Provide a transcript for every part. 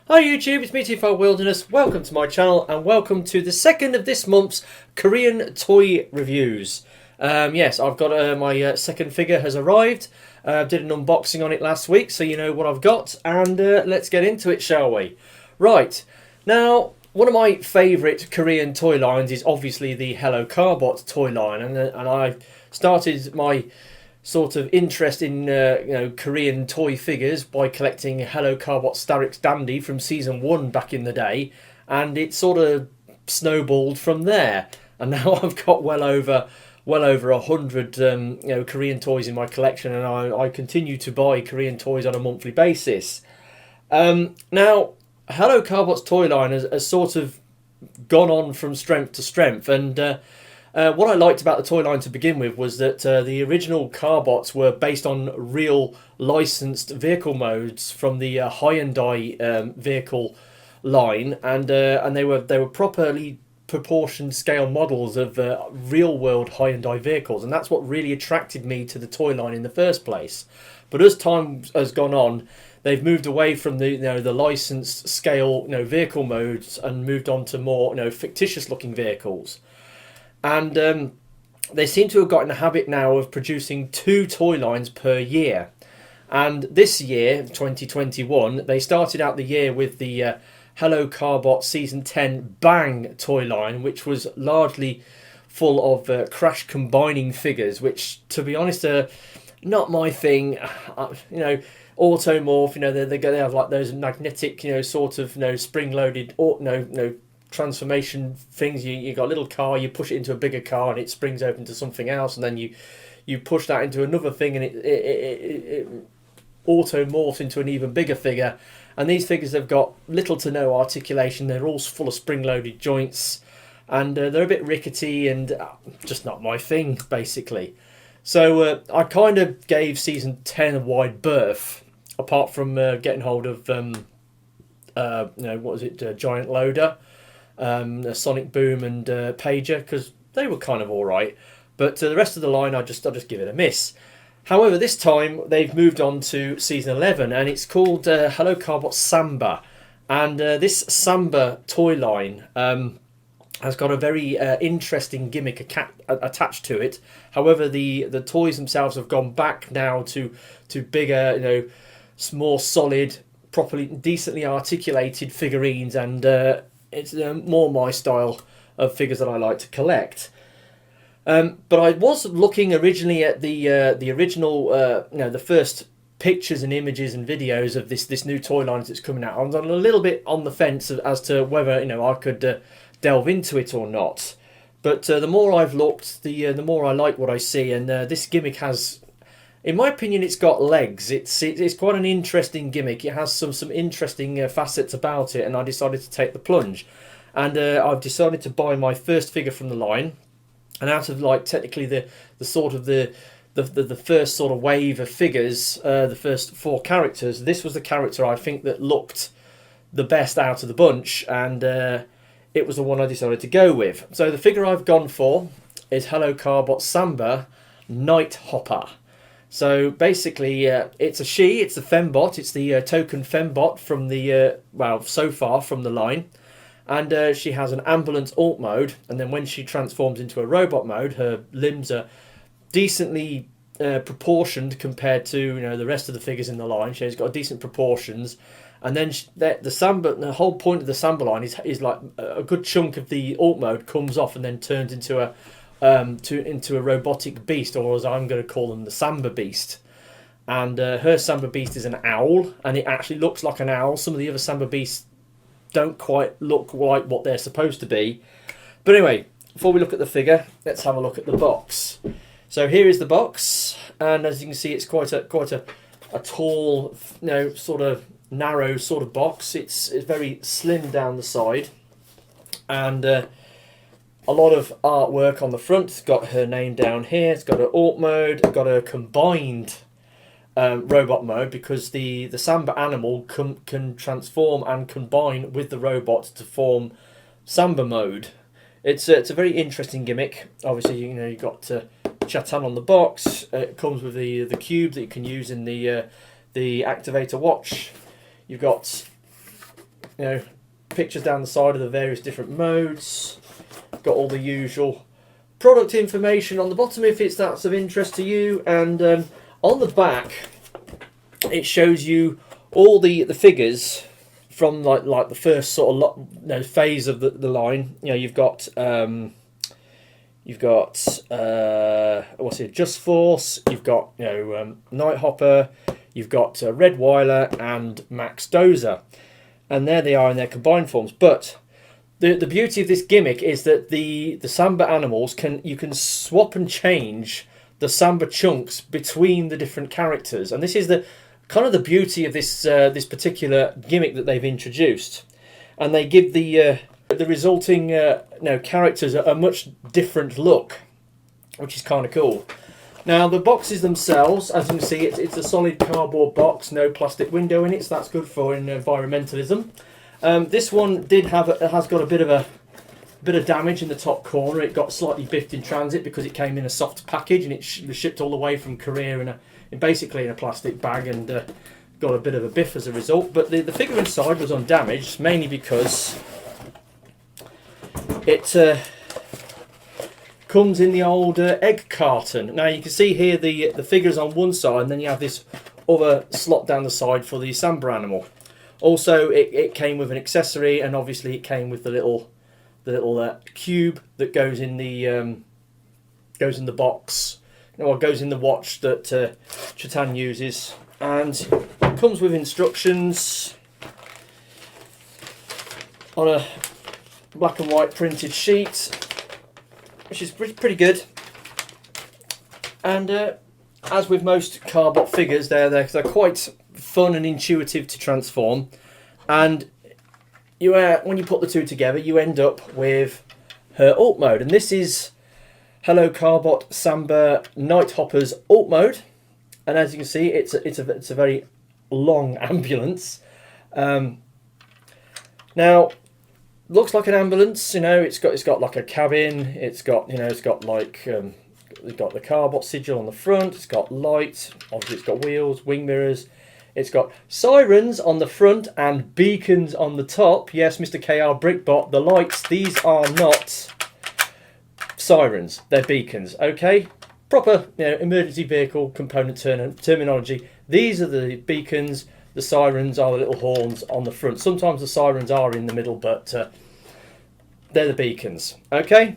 Hi YouTube, it's me T5 Wilderness. Welcome to my channel and welcome to the second of this month's Korean toy reviews. Yes, I've got my second figure has arrived. Did an unboxing on it last week, so you know what I've got. And let's get into it, shall we? Right, now one of my favourite Korean toy lines is obviously the Hello Carbot toy line, and I started my sort of interest in Korean toy figures by collecting Hello Carbot Starix Dandy from season 1 back in the day, and it sort of snowballed from there. And now I've got well over 100 Korean toys in my collection, and I continue to buy Korean toys on a monthly basis. Now Hello Carbot's toy line has sort of gone on from strength to strength, and what I liked about the toy line to begin with was that the original Carbots were based on real licensed vehicle modes from the Hyundai vehicle line, and they were properly proportioned scale models of real world Hyundai vehicles, and that's what really attracted me to the toy line in the first place. But as time has gone on, they've moved away from the the licensed scale vehicle modes and moved on to more fictitious looking vehicles. And they seem to have got in the habit now of producing 2 toy lines per year. And this year, 2021, they started out the year with the Hello Carbot Season 10 Bang toy line, which was largely full of crash combining figures, which, to be honest, are not my thing. Automorph, they have like those magnetic, sort of, spring-loaded, transformation things. You got a little car, you push it into a bigger car and it springs open to something else, and then you push that into another thing and it auto morphs into an even bigger figure. And these figures have got little to no articulation. They're all full of spring-loaded joints, and they're a bit rickety and just not my thing, basically. So I kind of gave season 10 a wide berth, apart from getting hold of Giant Loader, Sonic Boom and Pager, because they were kind of alright, but the rest of the line I'll just give it a miss. However, this time they've moved on to season 11, and it's called Hello Carbot Samba, and this Samba toy line has got a very interesting gimmick attached to it. However, the toys themselves have gone back now to bigger, more solid, properly decently articulated figurines, and it's more my style of figures that I like to collect. But I was looking originally at the original, the first pictures and images and videos of this new toy line that's coming out. I was a little bit on the fence as to whether I could delve into it or not. But the more I've looked, the more I like what I see, and this gimmick has, in my opinion, it's got legs. It's quite an interesting gimmick. It has some interesting facets about it, and I decided to take the plunge. And I've decided to buy my first figure from the line. And out of technically the first sort of wave of figures, the first 4 characters, this was the character I think that looked the best out of the bunch, and it was the one I decided to go with. So the figure I've gone for is Hello Carbot Samba Night Hopper. So basically, it's a fembot. It's the token fembot from the so far from the line, and she has an ambulance alt mode. And then when she transforms into a robot mode, her limbs are decently proportioned compared to the rest of the figures in the line. She's got decent proportions, and then the whole point of the Samba line is like a good chunk of the alt mode comes off and then turns into a robotic beast, or as I'm going to call them, the Samba Beast. And her Samba Beast is an owl, and it actually looks like an owl. Some of the other Samba Beasts don't quite look like what they're supposed to be. But anyway, before we look at the figure, let's have a look at the box. So here is the box, and as you can see, it's quite a tall, sort of narrow sort of box. It's very slim down the side, and a lot of artwork on the front. It's got her name down here. It's got her alt mode. It's got her combined robot mode, because the Samba animal can transform and combine with the robot to form Samba Mode. It's a very interesting gimmick. Obviously, you've got Chatan on the box. It comes with the cube that you can use in the activator watch. You've got you know, pictures down the side of the various different modes. Got all the usual product information on the bottom if that's of interest to you, and on the back it shows you all the figures from like the first sort of phase of the line. You know, you've got what's it, Just Force, you've got, you know, Nighthopper, you've got Red Wyler and Max Dozer, and there they are in their combined forms. But the beauty of this gimmick is that the Samba animals you can swap and change the Samba chunks between the different characters, and this is the kind of the beauty of this this particular gimmick that they've introduced, and they give the resulting characters a much different look, which is kind of cool. Now the boxes themselves, as you can see, it's a solid cardboard box, no plastic window in it, so that's good for environmentalism. This one has got a bit of damage in the top corner. It got slightly biffed in transit because it came in a soft package, and it was shipped all the way from Korea basically in a plastic bag, and got a bit of a biff as a result. But the figure inside was undamaged, mainly because it comes in the old egg carton. Now you can see here the figures on one side, and then you have this other slot down the side for the Samba animal. Also, it came with an accessory, and obviously it came with the little cube that goes in the box, or goes in the watch that Chatan uses, and it comes with instructions on a black and white printed sheet, which is pretty good. And as with most Carbot figures, they're quite fun and intuitive to transform, and when you put the two together, you end up with her alt mode, and this is Hello Carbot Samba Nighthopper's alt mode. And as you can see, it's a very long ambulance. Now, looks like an ambulance. You know, it's got like a cabin. It's got like it's got the Carbot sigil on the front. It's got lights. Obviously, it's got wheels, wing mirrors. It's got sirens on the front and beacons on the top. Yes, Mr. KR Brickbot, the lights, these are not sirens, they're beacons, okay? Proper, you know, emergency vehicle component terminology. These are the beacons, the sirens are the little horns on the front. Sometimes the sirens are in the middle, but they're the beacons, okay?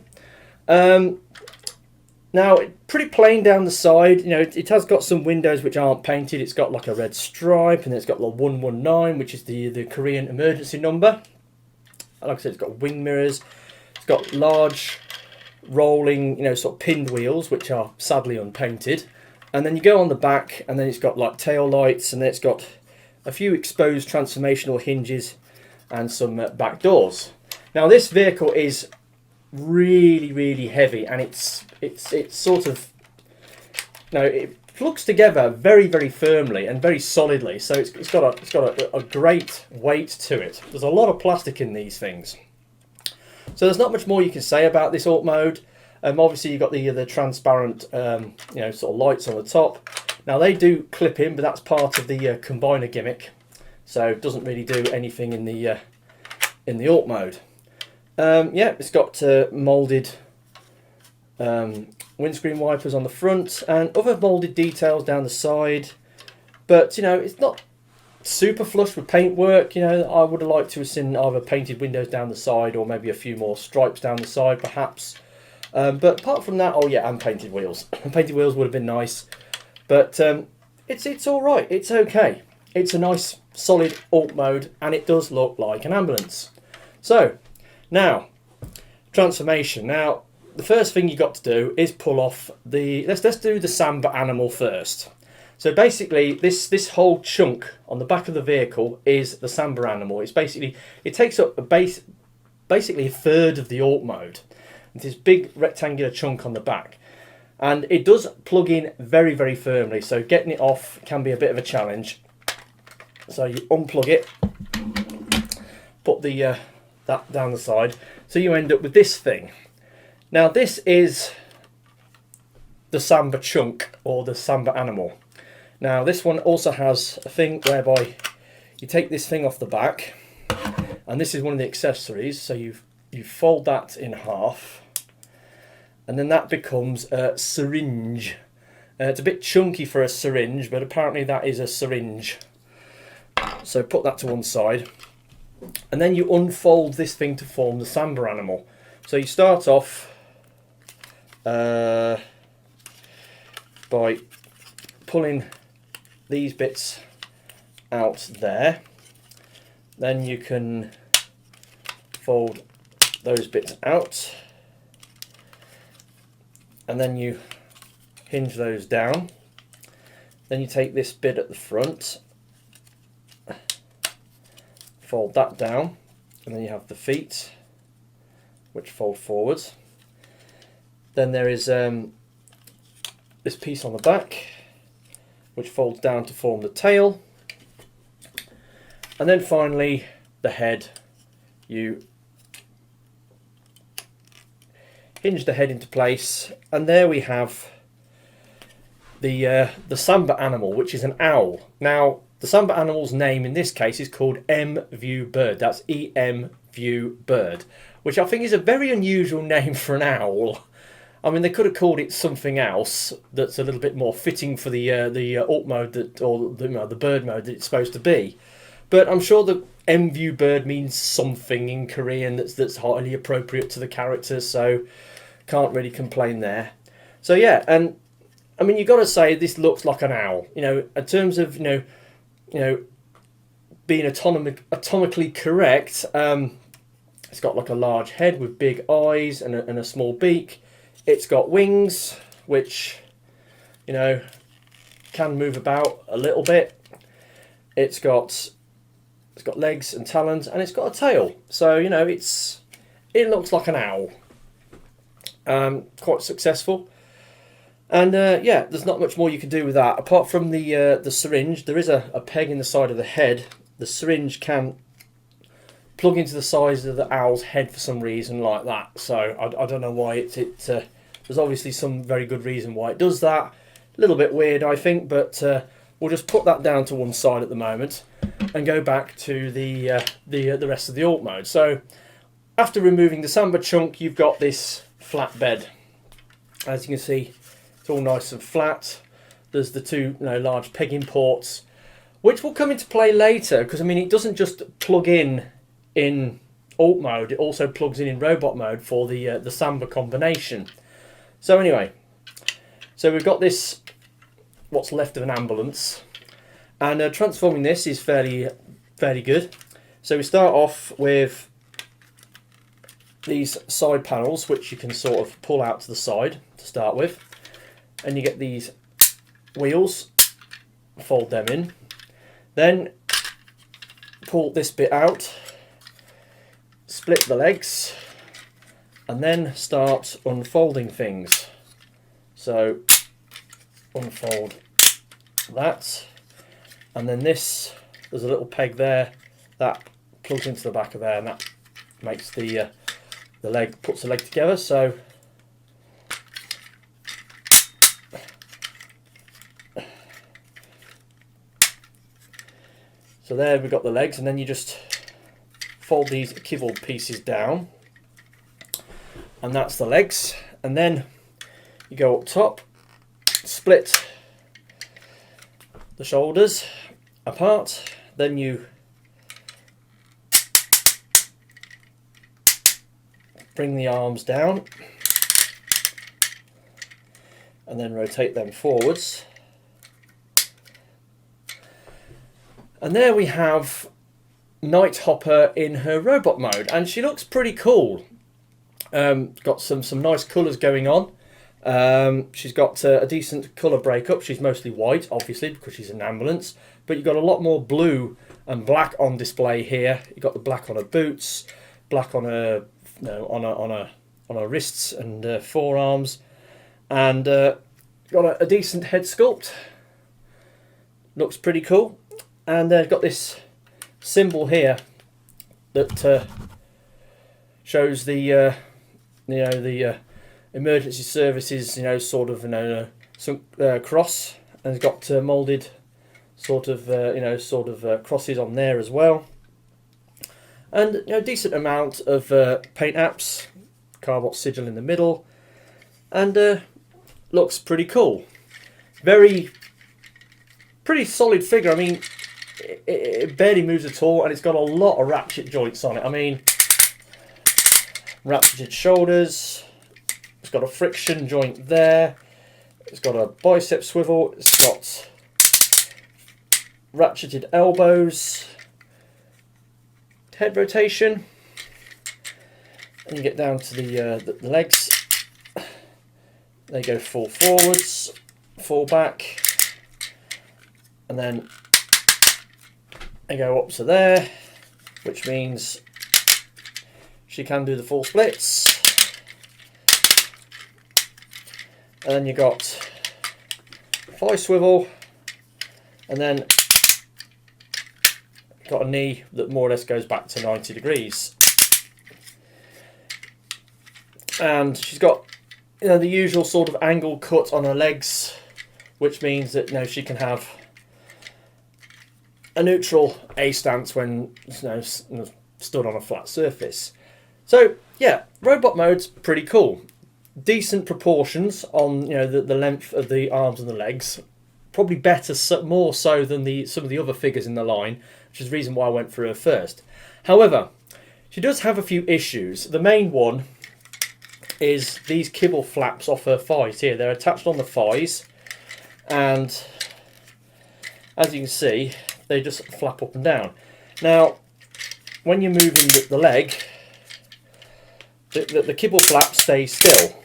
Now, pretty plain down the side. You know, it has got some windows which aren't painted. It's got like a red stripe, and then it's got the 119, which is the Korean emergency number. Like I said, it's got wing mirrors. It's got large rolling, you know, sort of pinned wheels, which are sadly unpainted. And then you go on the back, and then it's got like tail lights, and then it's got a few exposed transformational hinges and some back doors. Now, this vehicle is really heavy, and it's sort of, it plugs together very firmly and very solidly, so it's got a great weight to it. There's a lot of plastic in these things, so there's not much more you can say about this alt mode. Obviously you've got the transparent sort of lights on the top. Now they do clip in, but that's part of the combiner gimmick, so it doesn't really do anything in the alt mode. Yeah, it's got moulded windscreen wipers on the front and other moulded details down the side, but you know, it's not super flush with paintwork. You know, I would have liked to have seen either painted windows down the side or maybe a few more stripes down the side perhaps, but apart from that, oh yeah, and painted wheels. Painted wheels would have been nice, but it's all right, it's okay. It's a nice solid alt mode, and it does look like an ambulance. So now, transformation. Now, the first thing you got to do is pull off let's do the Samba animal first. So basically, this whole chunk on the back of the vehicle is the Samba animal. It takes up basically a third of the alt mode. It's this big rectangular chunk on the back, and it does plug in very firmly. So getting it off can be a bit of a challenge. So you unplug it, put that down the side, so you end up with this thing. Now this is the Samba chunk, or the Samba animal. Now this one also has a thing whereby you take this thing off the back, And this is one of the accessories. So you fold that in half, and then that becomes a syringe. It's a bit chunky for a syringe, but apparently that is a syringe. So put that to one side, and then you unfold this thing to form the Samba animal. So you start off by pulling these bits out there. Then you can fold those bits out, and then you hinge those down. Then you take this bit at the front, fold that down, and then you have the feet, which fold forwards. Then there is this piece on the back, which folds down to form the tail. And then finally, the head. You hinge the head into place, and there we have the Samba animal, which is an owl. Now, the Samba animal's name in this case is called M-View Bird. That's E-M-View Bird, which I think is a very unusual name for an owl. I mean, they could have called it something else that's a little bit more fitting for the alt mode or the bird mode that it's supposed to be. But I'm sure the M-View Bird means something in Korean that's highly appropriate to the characters, so can't really complain there. So yeah, and I mean, you've got to say this looks like an owl. You know, in terms of you know being atomically correct. It's got like a large head with big eyes and a small beak. It's got wings, which, you know, can move about a little bit. It's got legs and talons, and it's got a tail. So, you know, it looks like an owl. Quite successful. And yeah, there's not much more you can do with that. Apart from the syringe, there is a peg in the side of the head. The syringe can plug into the size of the owl's head for some reason like that. So I don't know why there's obviously some very good reason why it does that. A little bit weird, I think, but we'll just put that down to one side at the moment and go back to the rest of the alt mode. So after removing the Samba chunk, you've got this flat bed. As you can see, it's all nice and flat. There's the two large pegging ports, which will come into play later, because I mean, it doesn't just plug in alt mode, it also plugs in robot mode for the Samba combination. So anyway, so we've got this, what's left of an ambulance, and transforming this is fairly good. So we start off with these side panels, which you can sort of pull out to the side to start with, and you get these wheels, fold them in, then pull this bit out, split the legs, and then start unfolding things. So unfold that, and then there's a little peg there that plugs into the back of there, and that makes the leg, puts the leg together. So there we've got the legs, and then you just fold these kibble pieces down, and that's the legs. And then you go up top, split the shoulders apart, then you bring the arms down and then rotate them forwards. And there we have Nighthopper in her robot mode, and she looks pretty cool. Got some nice colours going on. She's got a decent colour breakup. She's mostly white, obviously, because she's an ambulance, but you've got a lot more blue and black on display here. You've got the black on her boots, black on her on her wrists and forearms, and got a decent head sculpt. Looks pretty cool. And got this symbol here that shows the emergency services, sort of some cross, and it's got moulded sort of crosses on there as well. and decent amount of paint apps, Carbot sigil in the middle, and looks pretty cool. Pretty solid figure. I mean, it barely moves at all, and it's got a lot of ratchet joints on it. I mean, ratcheted shoulders, it's got a friction joint there, it's got a bicep swivel, it's got ratcheted elbows, head rotation, and you get down to the legs. They go full forwards, full back, and then they go up to there, which means she can do the full splits. And then you got thigh swivel, and then got a knee that more or less goes back to 90 degrees. And she's got the usual sort of angle cut on her legs, which means that she can have a neutral A stance when stood on a flat surface. So yeah, robot mode's pretty cool. Decent proportions on the length of the arms and the legs. Probably better, more so than some of the other figures in the line, which is the reason why I went for her first. However, she does have a few issues. The main one is these kibble flaps off her thighs here. They're attached on the thighs, and as you can see, they just flap up and down. Now, when you're moving the leg, the kibble flap stays still.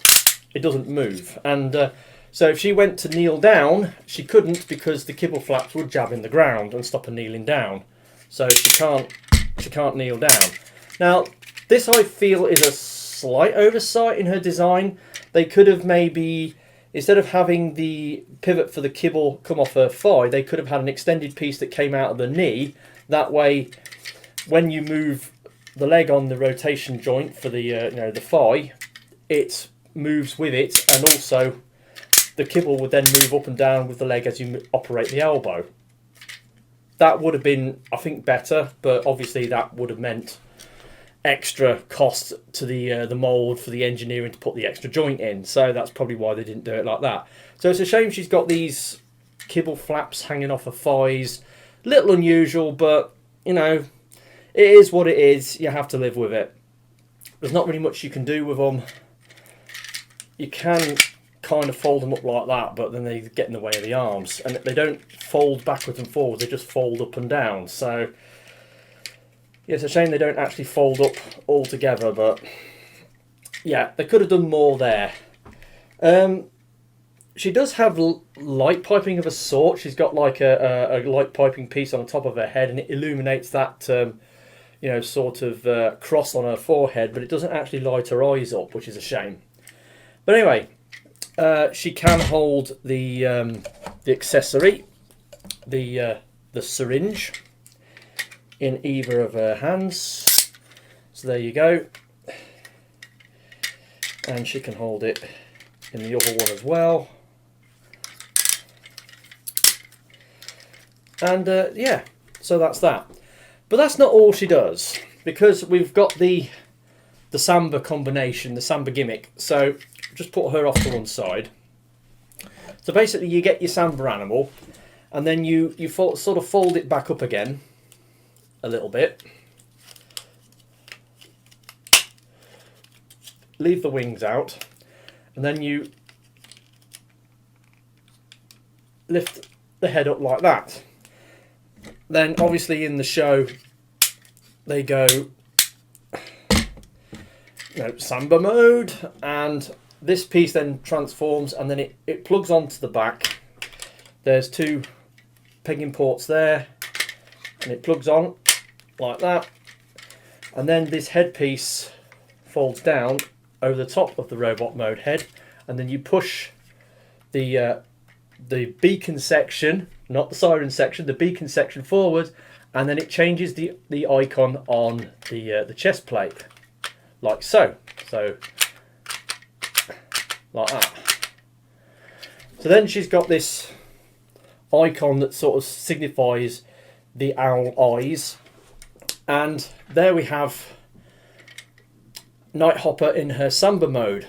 It doesn't move, and so if she went to kneel down, she couldn't, because the kibble flaps would jab in the ground and stop her kneeling down. So she can't kneel down. Now, this I feel is a slight oversight in her design. They could have maybe, instead of having the pivot for the kibble come off her thigh, they could have had an extended piece that came out of the knee. That way, when you move the leg on the rotation joint for the the thigh, it moves with it, and also the kibble would then move up and down with the leg as you operate the elbow. That would have been, I think, better, but obviously that would have meant extra cost to the mould for the engineering to put the extra joint in. So that's probably why they didn't do it like that. So it's a shame she's got these kibble flaps hanging off her thighs. Little unusual, but it is what it is. You have to live with it. There's not really much you can do with them. You can kind of fold them up like that, but then they get in the way of the arms, and they don't fold backwards and forwards, they just fold up and down. So yeah, it's a shame they don't actually fold up all together, but yeah, they could have done more there. She does have light piping of a sort. She's got like a light piping piece on the top of her head, and it illuminates that sort of cross on her forehead, but it doesn't actually light her eyes up, which is a shame. But anyway, she can hold the accessory, the syringe, in either of her hands. So there you go. And she can hold it in the other one as well. And yeah, so that's that. But that's not all she does, because we've got the Samba combination, the Samba gimmick. So just put her off to one side. So basically you get your Samba animal, and then you sort of fold it back up again a little bit. Leave the wings out, and then you lift the head up like that. Then obviously in the show they go Samba mode, and this piece then transforms, and then it plugs onto the back. There's two pegging ports there, and it plugs on like that, and then this headpiece folds down over the top of the robot mode head, and then you push the beacon section, not the siren section, the beacon section forward, and then it changes the icon on the chest plate, like so. So like that. So then she's got this icon that sort of signifies the owl eyes, And there we have Nighthopper in her Samba mode,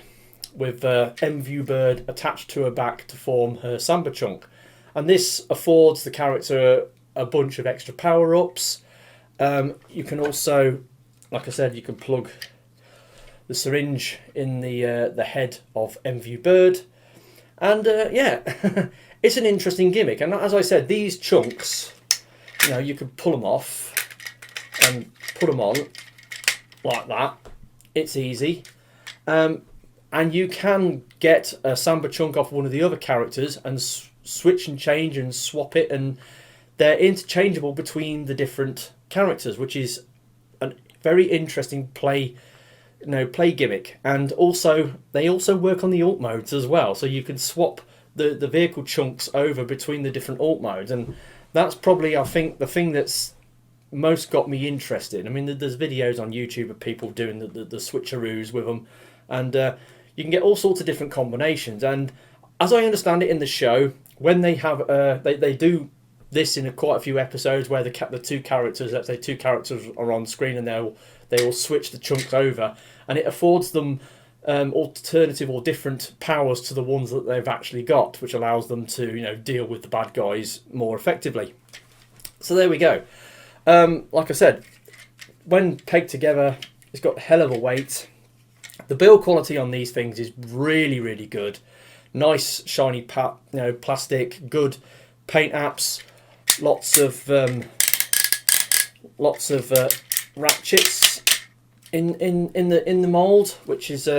with M-View Bird attached to her back to form her Samba chunk. And this affords the character a bunch of extra power-ups. You can also, like I said, you can plug the syringe in the head of M-View Bird. And yeah, it's an interesting gimmick. And as I said, these chunks, you know, you can pull them off and put them on like that. It's easy. And you can get a Samba chunk off one of the other characters and switch and change and swap it, and they're interchangeable between the different characters, which is a very interesting play gimmick. And also they also work on the alt modes as well, so you can swap the vehicle chunks over between the different alt modes, and that's probably, I think, the thing that's most got me interested. I mean, there's videos on YouTube of people doing the switcheroos with them, and you can get all sorts of different combinations. And as I understand it in the show, when they have they do this in quite a few episodes where the two characters, let's say two characters, are on screen, and they will switch the chunks over, and it affords them alternative or different powers to the ones that they've actually got, which allows them to, you know, deal with the bad guys more effectively. So there we go. Like I said, when pegged together, it's got a hell of a weight. The build quality on these things is really, really good. Nice shiny plastic, good paint apps, lots of ratchets in the mold, which is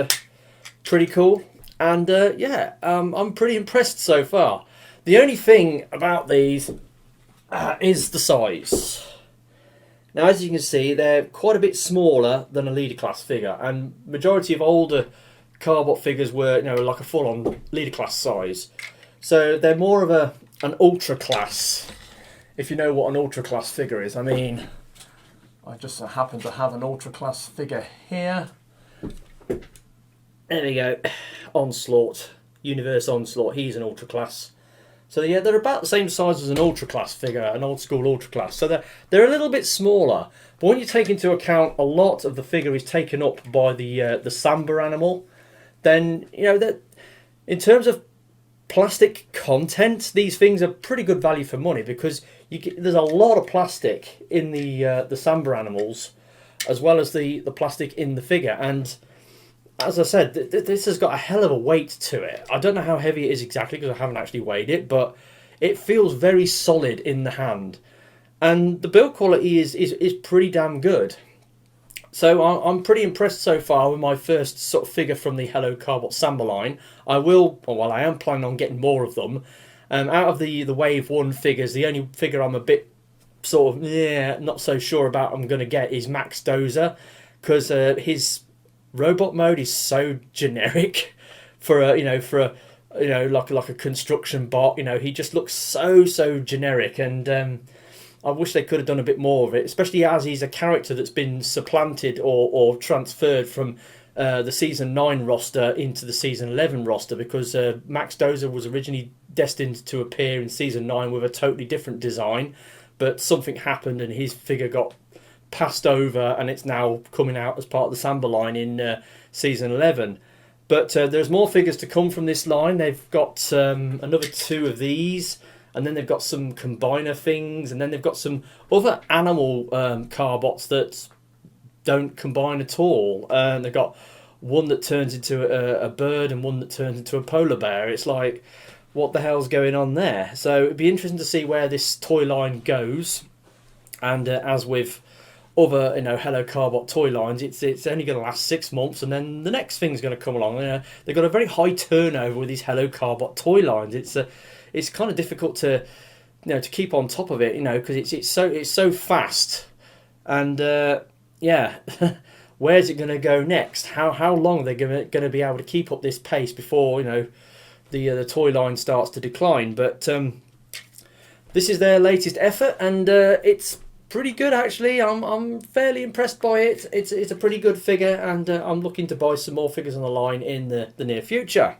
pretty cool. And yeah, I'm pretty impressed so far. The only thing about these is the size. Now, as you can see, they're quite a bit smaller than a leader class figure, and majority of older Carbot figures were, you know, like a full-on leader class size. So they're more of an ultra class, if you know what an ultra class figure is. I mean, I just happen to have an ultra class figure here. There we go, Onslaught, Universe Onslaught. He's an ultra class. So yeah, they're about the same size as an ultra class figure, an old school ultra class. So they're a little bit smaller, but when you take into account a lot of the figure is taken up by the Samba animal, then, you know, that in terms of plastic content, these things are pretty good value for money, because there's a lot of plastic in the Samba animals, as well as the plastic in the figure. And as I said, this has got a hell of a weight to it. I don't know how heavy it is exactly, because I haven't actually weighed it, but it feels very solid in the hand. And the build quality is pretty damn good. So I'm pretty impressed so far with my first sort of figure from the Hello Carbot Samba line. I am planning on getting more of them. Out of the Wave 1 figures, the only figure I'm a bit sort of not so sure about I'm going to get is Max Dozer, because his robot mode is so generic for a like a construction bot. You know, he just looks so generic, and I wish they could have done a bit more of it, especially as he's a character that's been supplanted or transferred from the Season 9 roster into the Season 11 roster, because Max Dozer was originally destined to appear in Season 9 with a totally different design, but something happened and his figure got passed over, and it's now coming out as part of the Samba line in Season 11. But there's more figures to come from this line. They've got another 2 of these, and then they've got some combiner things, and then they've got some other animal Carbots that don't combine at all. They've got one that turns into a bird and one that turns into a polar bear. It's like, what the hell's going on there? So it'd be interesting to see where this toy line goes. And as with other, Hello Carbot toy lines, it's only going to last 6 months, and then the next thing's going to come along. They've got a very high turnover with these Hello Carbot toy lines. It's kind of difficult to keep on top of it, because it's so fast, and yeah, where's it going to go next? How long are they going to be able to keep up this pace before the toy line starts to decline? But this is their latest effort, and it's pretty good actually. I'm fairly impressed by it. It's a pretty good figure, and I'm looking to buy some more figures on the line in the near future.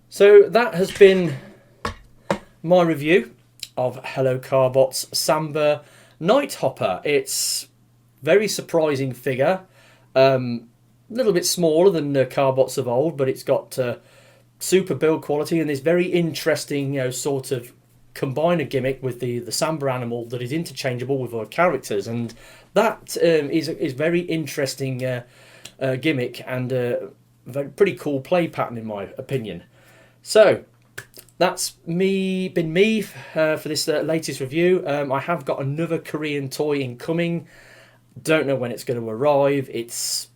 So that has been my review of Hello Carbot's Samba Nighthopper. It's very surprising figure. A little bit smaller than the Carbots of old, but it's got super build quality and this very interesting, sort of combiner gimmick with the Samba animal that is interchangeable with our characters, and that is very interesting gimmick and very pretty cool play pattern in my opinion. So that's been me for this latest review. I have got another Korean toy incoming. Don't know when it's going to arrive. It's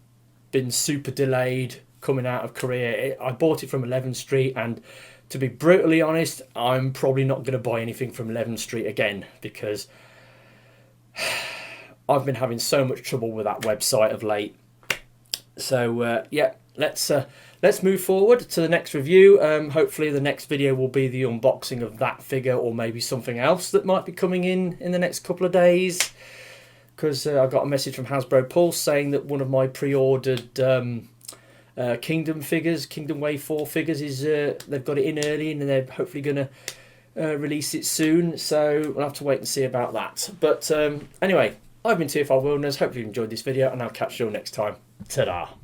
been super delayed coming out of Korea. I bought it from 11th Street, and to be brutally honest, I'm probably not going to buy anything from 11th Street again because I've been having so much trouble with that website of late. So yeah, let's move forward to the next review. Hopefully the next video will be the unboxing of that figure, or maybe something else that might be coming in the next couple of days, because I got a message from Hasbro Pulse saying that one of my pre-ordered Kingdom figures, Kingdom Wave 4 figures, is they've got it in early and they're hopefully going to release it soon. So we'll have to wait and see about that. But anyway, I've been TFR Wilderness. Hopefully you enjoyed this video, and I'll catch you all next time. Ta-da!